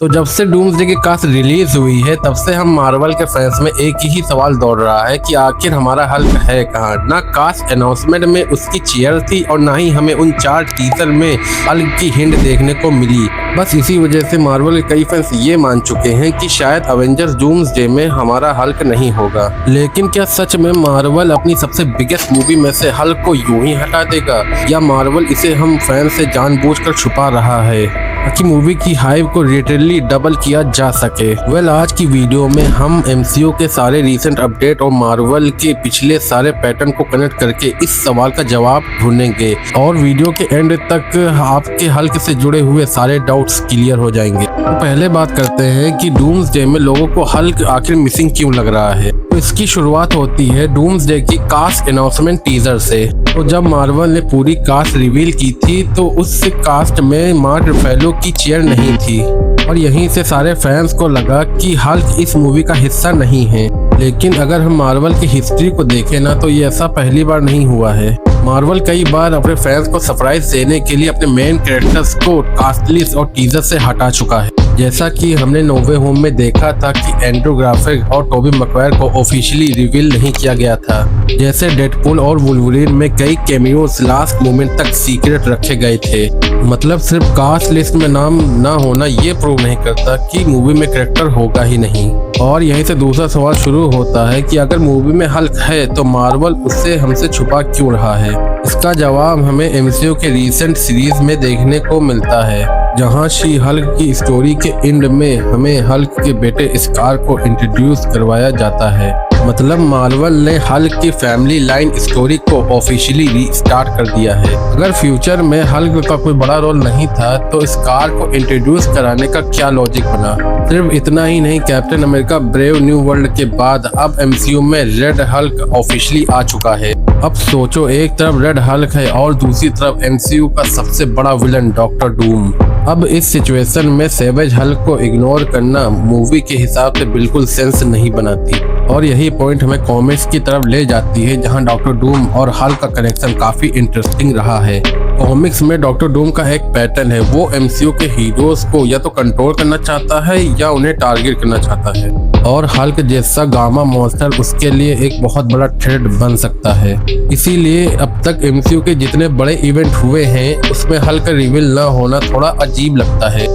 तो जब से डूम्सडे की कास्ट रिलीज हुई है तब से हम मार्वल के फैंस में एक ही सवाल दौड़ रहा है कि आखिर हमारा हल्क है कहाँ। ना कास्ट अनाउंसमेंट में उसकी चेयर थी और ना ही हमें उन 4 टीजर में हल्क की हिंट देखने को मिली। बस इसी वजह से मार्वल के कई फैंस ये मान चुके हैं कि शायद अवेंजर्स डूम्सडे में हमारा हल्क नहीं होगा। लेकिन क्या सच में मार्वल अपनी सबसे बिगेस्ट मूवी में से हल्क को यूं ही हटा देगा, या मार्वल इसे हम फैंस से जानबूझकर छुपा रहा है ताकि मूवी की हाइप को लिटरली डबल किया जा सके। आज की वीडियो में हम एमसीयू के सारे रीसेंट अपडेट और मार्वल के पिछले सारे पैटर्न को कनेक्ट करके इस सवाल का जवाब ढूंढेंगे और वीडियो के एंड तक आपके हल्क से जुड़े हुए सारे डाउट्स क्लियर हो जाएंगे। तो पहले बात करते हैं कि डूम्सडे में लोगों को हल्क आखिर मिसिंग क्यों लग रहा है। तो इसकी शुरुआत होती है डूम्सडे की कास्ट अनाउंसमेंट टीजर से। तो जब मार्वल ने पूरी कास्ट रिवील की थी तो उस कास्ट में मार्क रुफेलो की चेयर नहीं थी और यहीं से सारे फैंस को लगा कि हल्क इस मूवी का हिस्सा नहीं है। लेकिन अगर हम मार्वल की हिस्ट्री को देखें ना तो ये ऐसा पहली बार नहीं हुआ है। मार्वल कई बार अपने फैंस को सरप्राइज देने के लिए अपने मेन कैरेक्टर्स को कास्ट लिस्ट और टीजर से हटा चुका है। जैसा कि हमने नो वे होम में देखा था कि एंड्रू गारफील्ड और टोबी मैguire को ऑफिशियली रिवील नहीं किया गया था। जैसे डेडपूल और वुल्वरीन में कई कैमियोस लास्ट मोमेंट तक सीक्रेट रखे गए थे। मतलब सिर्फ कास्ट लिस्ट में नाम ना होना ये प्रूव नहीं करता कि मूवी में कैरेक्टर होगा ही नहीं। और यहीं से दूसरा सवाल शुरू होता है कि अगर मूवी में हल्क है तो मार्वल उससे हमसे छुपा क्यों रहा है। इसका जवाब हमें एमसीयू के रीसेंट सीरीज में देखने को मिलता है, जहां शी हल्क की स्टोरी के एंड में हमें हल्क के बेटे स्कार को इंट्रोड्यूस करवाया जाता है। मतलब मार्वल ने हल्क की फैमिली लाइन स्टोरी को ऑफिशियली रीस्टार्ट कर दिया है। अगर फ्यूचर में हल्क का कोई बड़ा रोल नहीं था तो स्कार को इंट्रोड्यूस कराने का क्या लॉजिक बना। सिर्फ इतना ही नहीं, captain America brave new world के बाद अब एमसीयू में रेड हल्क ऑफिशियली आ चुका है। अब सोचो, एक तरफ रेड हल्क है और दूसरी तरफ एमसीयू का सबसे बड़ा विलन डॉक्टर डूम। अब इस सिचुएशन में सेवेज हल्क को इग्नोर करना मूवी के हिसाब से बिल्कुल सेंस नहीं बनाती। और यही पॉइंट हमें कॉमिक्स की तरफ ले जाती है, जहां डॉक्टर डूम और हल्क का कनेक्शन काफी इंटरेस्टिंग रहा है। कॉमिक्स में डॉक्टर डूम का एक पैटर्न है, वो एमसीयू के हीरोज को या तो कंट्रोल करना चाहता है या उन्हें टारगेट करना चाहता है। और हल्क जैसा गामा मॉन्स्टर उसके लिए एक बहुत बड़ा थ्रेट बन सकता है। इसीलिए अब तक एमसीयू के जितने बड़े इवेंट हुए हैं उसमें हल्क रिवील न होना थोड़ा अजीब लगता है।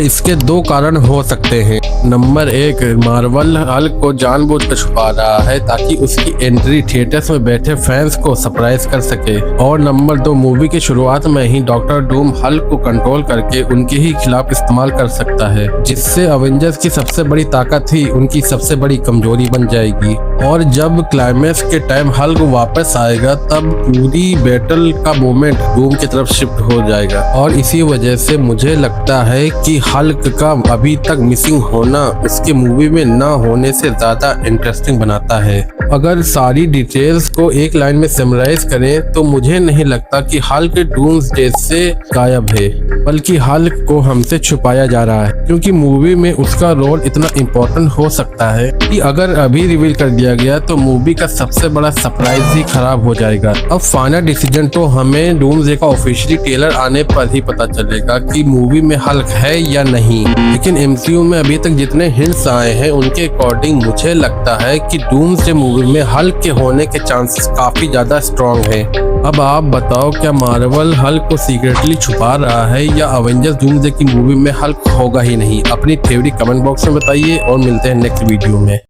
इसके 2 कारण हो सकते हैं। नंबर 1, मार्वल हल्क को जानबूझकर छुपा रहा है ताकि उसकी एंट्री थिएटर्स में बैठे फैंस को सरप्राइज कर सके। और नंबर 2, मूवी की शुरुआत में ही डॉक्टर डूम हल्क को कंट्रोल करके उनके ही खिलाफ इस्तेमाल कर सकता है, जिससे अवेंजर्स की सबसे बड़ी ताकत ही उनकी सबसे बड़ी कमजोरी बन जाएगी। और जब क्लाइमैक्स के टाइम हल्क वापस आएगा तब पूरी बैटल का मोमेंट डूम की तरफ शिफ्ट हो जाएगा। और इसी वजह से मुझे लगता है कि हल्क का अभी तक मिसिंग होना उसके मूवी में ना होने से ज्यादा इंटरेस्टिंग बनाता है। अगर सारी डिटेल्स को एक लाइन में समराइज करें तो मुझे नहीं लगता कि हल्क डूम्सडे से गायब है, बल्कि हल्क को हमसे छुपाया जा रहा है। क्योंकि मूवी में उसका रोल इतना इम्पोर्टेंट हो सकता है कि अगर अभी रिवील कर दिया गया तो मूवी का सबसे बड़ा सरप्राइज ही खराब हो जाएगा। अब फाइनल डिसीजन तो हमें डूम्सडे का ऑफिशियली ट्रेलर आने पर ही पता चलेगा कि मूवी में हल्क है या नहीं। लेकिन एमसीयू में अभी तक जितने हिंट्स आए हैं उनके अकॉर्डिंग मुझे लगता है कि डूम्सडे मूवी में हल्क के होने के चांसेस काफी ज्यादा स्ट्रॉन्ग है। अब आप बताओ, क्या मार्वल हल्क को सीक्रेटली छुपा रहा है या अवेंजर्स डूम्सडे की मूवी में हल्क होगा ही नहीं? अपनी थ्योरी कमेंट बॉक्स में बताइए और मिलते हैं नेक्स्ट वीडियो में।